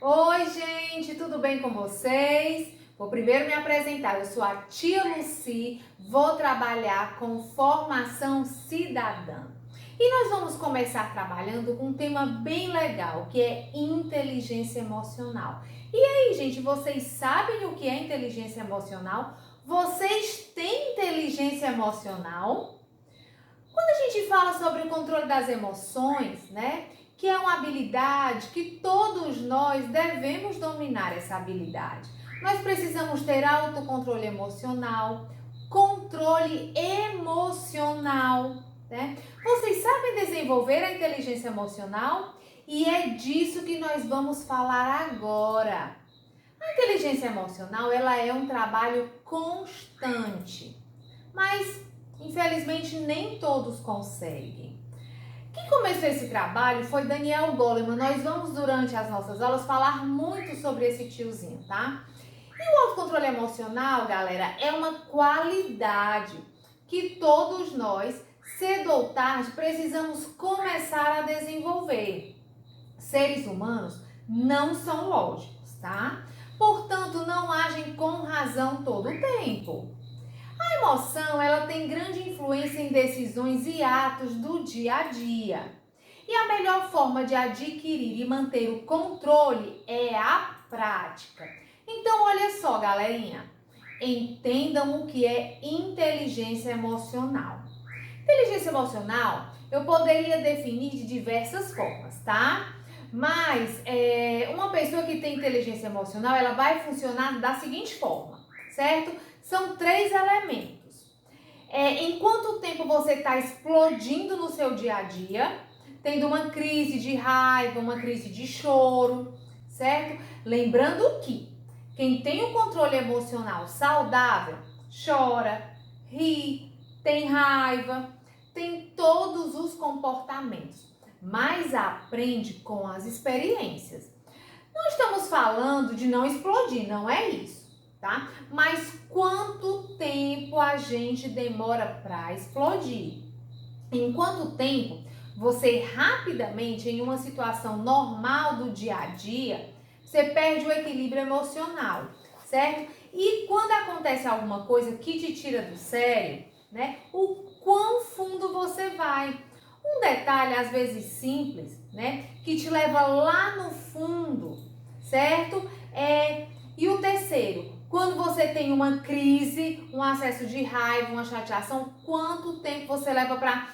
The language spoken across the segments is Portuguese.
Oi, gente, tudo bem com vocês? Vou primeiro me apresentar. Eu sou a tia Lucy, vou trabalhar com formação cidadã. E nós vamos começar trabalhando com um tema bem legal, que é inteligência emocional. E aí, gente, vocês sabem o que é inteligência emocional? Vocês têm inteligência emocional? Quando a gente fala sobre o controle das emoções, né? Que é uma habilidade que todos nós devemos dominar essa habilidade. Nós precisamos ter autocontrole emocional, controle emocional, né? Vocês sabem desenvolver a inteligência emocional? E é disso que nós vamos falar agora. A inteligência emocional, ela é um trabalho constante, mas infelizmente nem todos conseguem. Quem começou esse trabalho foi Daniel Goleman. Nós vamos, durante as nossas aulas, falar muito sobre esse tiozinho, tá? E o autocontrole emocional, galera, é uma qualidade que todos nós, cedo ou tarde, precisamos começar a desenvolver. Seres humanos não são lógicos, tá? Portanto, não agem com razão todo o tempo. A emoção, ela tem grande influência em decisões e atos do dia a dia. E a melhor forma de adquirir e manter o controle é a prática. Então, olha só, galerinha, entendam o que é inteligência emocional. Inteligência emocional, eu poderia definir de diversas formas, tá? Mas uma pessoa que tem inteligência emocional, ela vai funcionar da seguinte forma, certo? São 3 elementos. Em quanto tempo você está explodindo no seu dia a dia, tendo uma crise de raiva, uma crise de choro, certo? Lembrando que quem tem um controle emocional saudável, chora, ri, tem raiva, tem todos os comportamentos, mas aprende com as experiências. Não estamos falando de não explodir, não é isso, tá? Mas quanto tempo a gente demora para explodir? Em quanto tempo você rapidamente, em uma situação normal do dia a dia, você perde o equilíbrio emocional, certo? E quando acontece alguma coisa que te tira do sério, né? O quão fundo você vai. Um detalhe, às vezes simples, né? Que te leva lá no fundo, certo? E o terceiro, quando você tem uma crise, um acesso de raiva, uma chateação, quanto tempo você leva para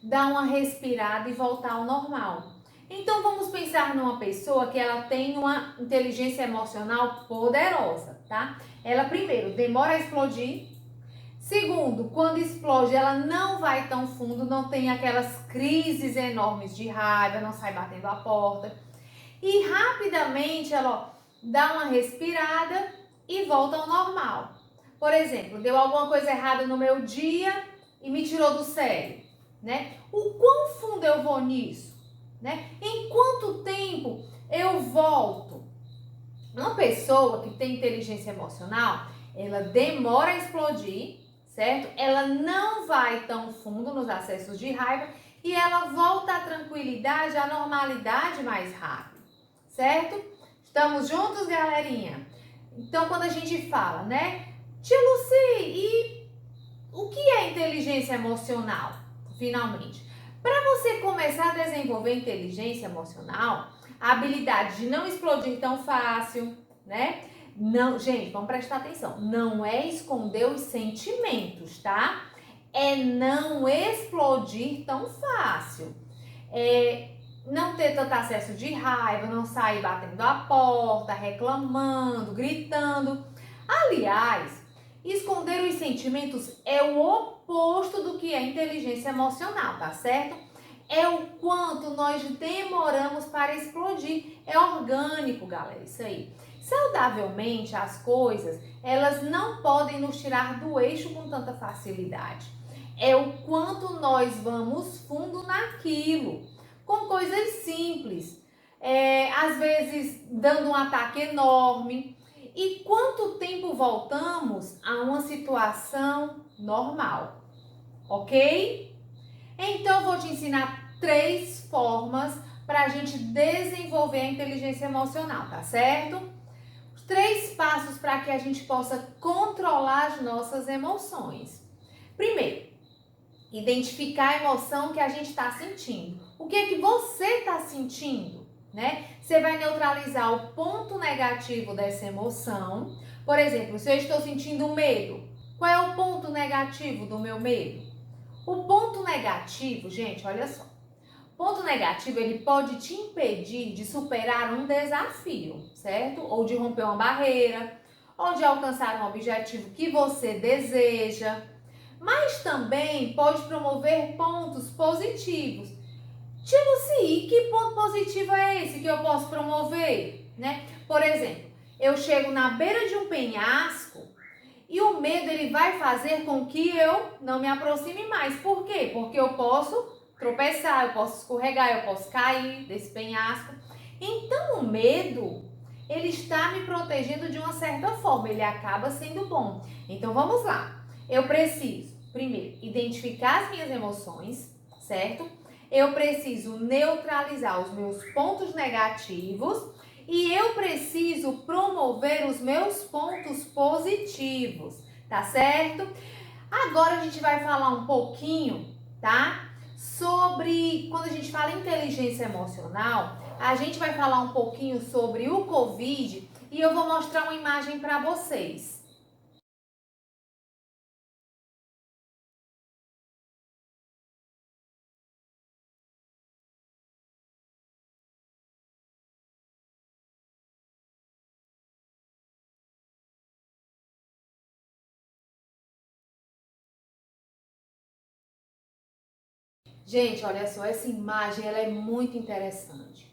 dar uma respirada e voltar ao normal? Então vamos pensar numa pessoa que ela tem uma inteligência emocional poderosa, tá? Ela primeiro demora a explodir. Segundo, quando explode, ela não vai tão fundo, não tem aquelas crises enormes de raiva, não sai batendo a porta. E rapidamente ela dá uma respirada e volta ao normal. Por exemplo, deu alguma coisa errada no meu dia e me tirou do sério, né? O quão fundo eu vou nisso, né? Em quanto tempo eu volto? Uma pessoa que tem inteligência emocional, ela demora a explodir, certo? Ela não vai tão fundo nos acessos de raiva e ela volta à tranquilidade, à normalidade mais rápido, certo? Estamos juntos, galerinha? Então, quando a gente fala, né? Tia Lucy, e o que é inteligência emocional, finalmente? Para você começar a desenvolver inteligência emocional, a habilidade de não explodir tão fácil, né? Não, gente, vamos prestar atenção. Não é esconder os sentimentos, tá? É não explodir tão fácil. Não ter tanto acesso de raiva, não sair batendo a porta, reclamando, gritando. Aliás, esconder os sentimentos é o oposto do que é inteligência emocional, tá certo? É o quanto nós demoramos para explodir. É orgânico, galera, isso aí. Saudavelmente, as coisas, elas não podem nos tirar do eixo com tanta facilidade. É o quanto nós vamos fundo naquilo, com coisas simples. Às vezes, dando um ataque enorme. E quanto tempo voltamos a uma situação normal, ok? Então, eu vou te ensinar 3 formas para a gente desenvolver a inteligência emocional, tá certo? Os 3 passos para que a gente possa controlar as nossas emoções. Primeiro, identificar a emoção que a gente está sentindo. O que é que você está sentindo, né? Você vai neutralizar o ponto negativo dessa emoção. Por exemplo, se eu estou sentindo medo, qual é o ponto negativo do meu medo? O ponto negativo, gente, olha só. O ponto negativo, ele pode te impedir de superar um desafio, certo? Ou de romper uma barreira, ou de alcançar um objetivo que você deseja. Mas também pode promover pontos positivos. Tia Luci, que ponto positivo é esse que eu posso promover, né? Por exemplo, eu chego na beira de um penhasco e o medo ele vai fazer com que eu não me aproxime mais. Por quê? Porque eu posso tropeçar, eu posso escorregar, eu posso cair desse penhasco. Então o medo, ele está me protegendo de uma certa forma, ele acaba sendo bom. Então vamos lá. Eu preciso, primeiro, identificar as minhas emoções, certo? Eu preciso neutralizar os meus pontos negativos e eu preciso promover os meus pontos positivos, tá certo? Agora a gente vai falar um pouquinho, tá? Sobre, quando a gente fala em inteligência emocional, a gente vai falar um pouquinho sobre o Covid e eu vou mostrar uma imagem para vocês. Gente, olha só, essa imagem ela é muito interessante.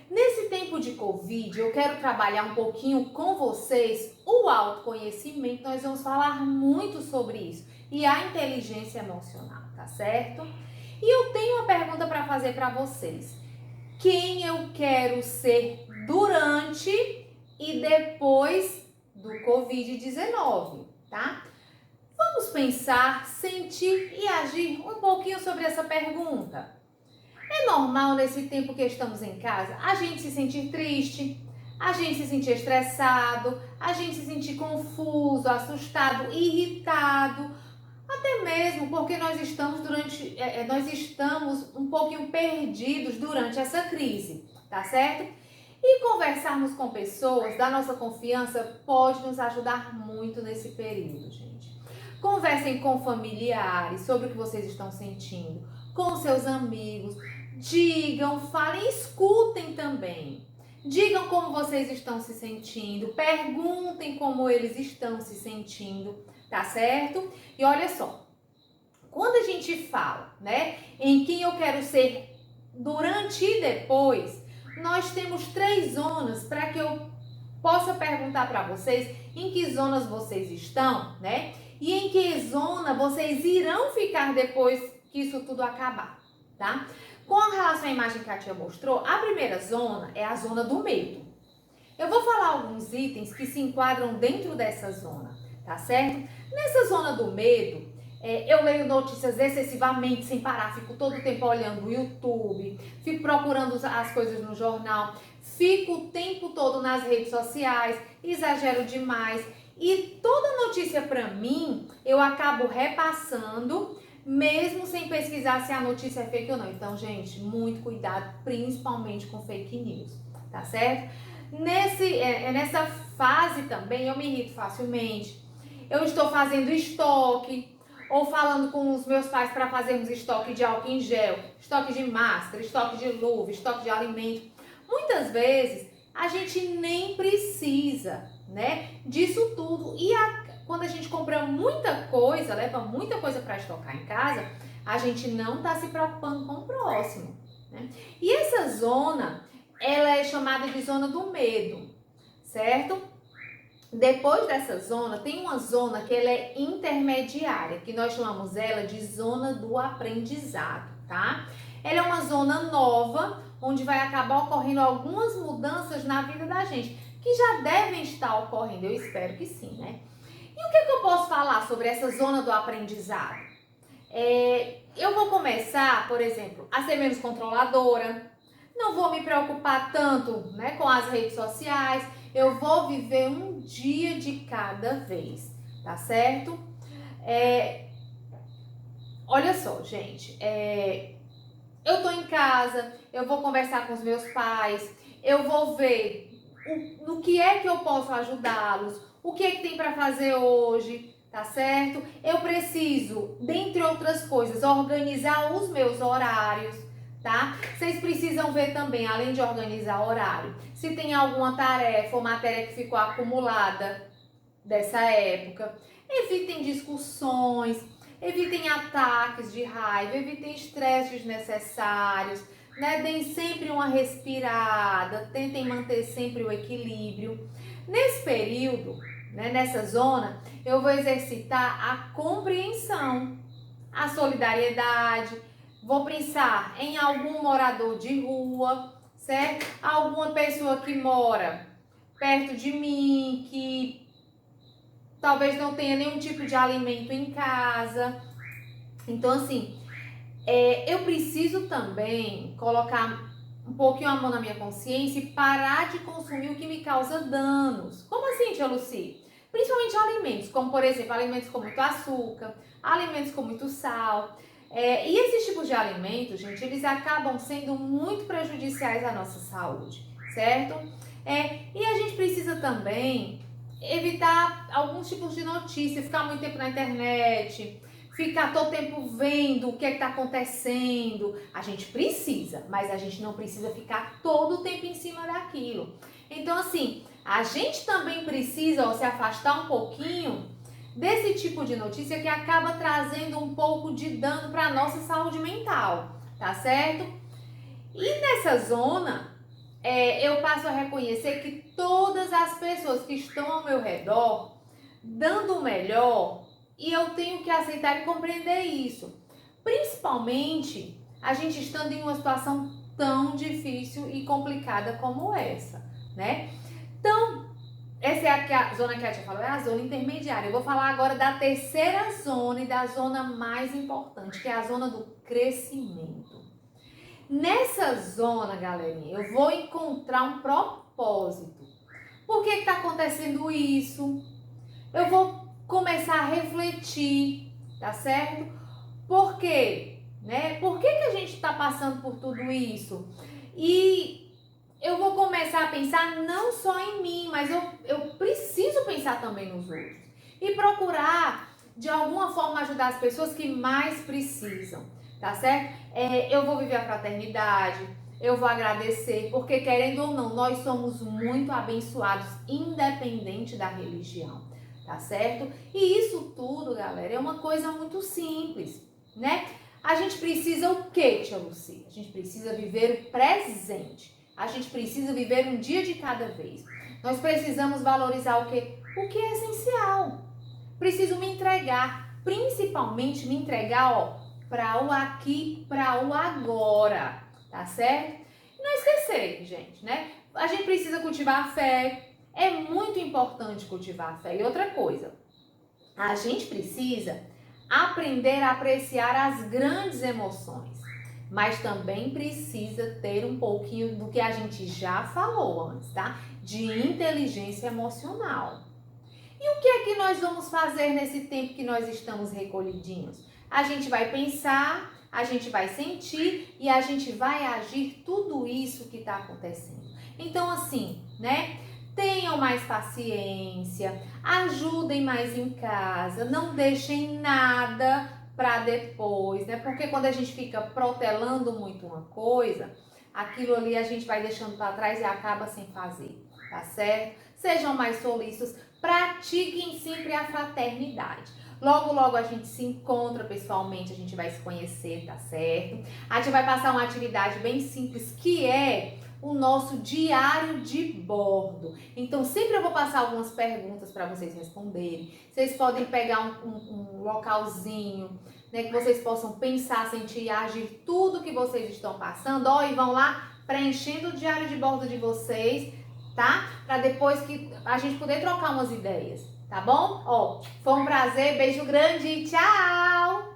Nesse tempo de Covid, eu quero trabalhar um pouquinho com vocês o autoconhecimento. Nós vamos falar muito sobre isso e a inteligência emocional, tá certo? E eu tenho uma pergunta para fazer para vocês. Quem eu quero ser durante e depois do Covid-19, tá? Vamos pensar, sentir e agir um pouquinho sobre essa pergunta. É normal nesse tempo que estamos em casa a gente se sentir triste, a gente se sentir estressado, a gente se sentir confuso, assustado, irritado, até mesmo porque nós estamos um pouquinho perdidos durante essa crise, tá certo? E conversarmos com pessoas da nossa confiança pode nos ajudar muito nesse período, gente. Conversem com familiares sobre o que vocês estão sentindo, com seus amigos. Digam, falem, escutem também. Digam como vocês estão se sentindo, perguntem como eles estão se sentindo, tá certo? E olha só, quando a gente fala, né, em quem eu quero ser durante e depois, nós temos 3 zonas para que eu possa perguntar para vocês em que zonas vocês estão, né? E em que zona vocês irão ficar depois que isso tudo acabar, tá? Com relação à imagem que a tia mostrou, a primeira zona é a zona do medo. Eu vou falar alguns itens que se enquadram dentro dessa zona, tá certo? Nessa zona do medo, eu leio notícias excessivamente sem parar, fico todo o tempo olhando o YouTube, fico procurando as coisas no jornal, fico o tempo todo nas redes sociais, exagero demais e toda notícia para mim eu acabo repassando, mesmo sem pesquisar se a notícia é fake ou não. Então, gente, muito cuidado, principalmente com fake news, tá certo? Nessa fase também eu me irrito facilmente. Eu estou fazendo estoque ou falando com os meus pais para fazermos estoque de álcool em gel, estoque de máscara, estoque de luva, estoque de alimento. Muitas vezes a gente nem precisa, né, disso tudo. E quando a gente compra muita coisa, leva muita coisa para estocar em casa, a gente não está se preocupando com o próximo, né? E essa zona, ela é chamada de zona do medo, certo? Depois dessa zona, tem uma zona que ela é intermediária, que nós chamamos ela de zona do aprendizado, tá? Ela é uma zona nova, onde vai acabar ocorrendo algumas mudanças na vida da gente, que já devem estar ocorrendo, eu espero que sim, né? E o que eu posso falar sobre essa zona do aprendizado? Eu vou começar, por exemplo, a ser menos controladora, não vou me preocupar tanto, né, com as redes sociais, eu vou viver um dia de cada vez, tá certo? Olha só, gente, eu tô em casa, eu vou conversar com os meus pais, eu vou ver no que é que eu posso ajudá-los, o que é que tem para fazer hoje, tá certo? Eu preciso, dentre outras coisas, organizar os meus horários, tá? Vocês precisam ver também, além de organizar o horário, se tem alguma tarefa ou matéria que ficou acumulada dessa época. Evitem discussões, evitem ataques de raiva, evitem estresse desnecessários, né? Deem sempre uma respirada, tentem manter sempre o equilíbrio. Nesse período, né, nessa zona, eu vou exercitar a compreensão, a solidariedade, vou pensar em algum morador de rua, certo? Alguma pessoa que mora perto de mim, que talvez não tenha nenhum tipo de alimento em casa. Então, assim, eu preciso também colocar um pouquinho a mão na minha consciência e parar de consumir o que me causa danos. Como assim, tia Lucy? Principalmente alimentos, como por exemplo, alimentos com muito açúcar, alimentos com muito sal. E esses tipos de alimentos, gente, eles acabam sendo muito prejudiciais à nossa saúde, certo? E a gente precisa também evitar alguns tipos de notícias, ficar muito tempo na internet, ficar todo tempo vendo o que está acontecendo. A gente precisa, mas a gente não precisa ficar todo o tempo em cima daquilo. Então, assim, a gente também precisa se afastar um pouquinho desse tipo de notícia que acaba trazendo um pouco de dano para a nossa saúde mental, tá certo? E nessa zona, eu passo a reconhecer que todas as pessoas que estão ao meu redor dando o melhor, e eu tenho que aceitar e compreender isso. Principalmente a gente estando em uma situação tão difícil e complicada como essa, né? Então, essa é a zona que a tia falou, é a zona intermediária. Eu vou falar agora da terceira zona e da zona mais importante, que é a zona do crescimento. Nessa zona, galerinha, eu vou encontrar um propósito. Por que está acontecendo isso? Eu vou começar a refletir, tá certo? Por quê? Né? Por que a gente está passando por tudo isso? E eu vou começar a pensar não só em mim, mas eu preciso pensar também nos outros. E procurar, de alguma forma, ajudar as pessoas que mais precisam, tá certo? Eu vou viver a fraternidade, eu vou agradecer, porque querendo ou não, nós somos muito abençoados, independente da religião, tá certo? E isso tudo, galera, é uma coisa muito simples, né? A gente precisa o quê, tia Lucy? A gente precisa viver o presente. A gente precisa viver um dia de cada vez. Nós precisamos valorizar o quê? O que é essencial. Preciso me entregar, principalmente me entregar, para o aqui, para o agora, tá certo? E não esquecer, gente, né? A gente precisa cultivar a fé. É muito importante cultivar a fé. E outra coisa, a gente precisa aprender a apreciar as grandes emoções, mas também precisa ter um pouquinho do que a gente já falou antes, tá? De inteligência emocional. E o que é que nós vamos fazer nesse tempo que nós estamos recolhidinhos? A gente vai pensar, a gente vai sentir e a gente vai agir tudo isso que está acontecendo. Então, assim, né? Tenham mais paciência, ajudem mais em casa, não deixem nada para depois, né? Porque quando a gente fica protelando muito uma coisa, aquilo ali a gente vai deixando para trás e acaba sem fazer, tá certo? Sejam mais solícitos, pratiquem sempre a fraternidade. Logo, logo a gente se encontra pessoalmente, a gente vai se conhecer, tá certo? A gente vai passar uma atividade bem simples que é o nosso diário de bordo. Então, sempre eu vou passar algumas perguntas para vocês responderem. Vocês podem pegar um localzinho, né, que vocês possam pensar, sentir e agir tudo que vocês estão passando. E vão lá preenchendo o diário de bordo de vocês, tá? Para depois que a gente poder trocar umas ideias, tá bom? Foi um prazer, beijo grande, tchau!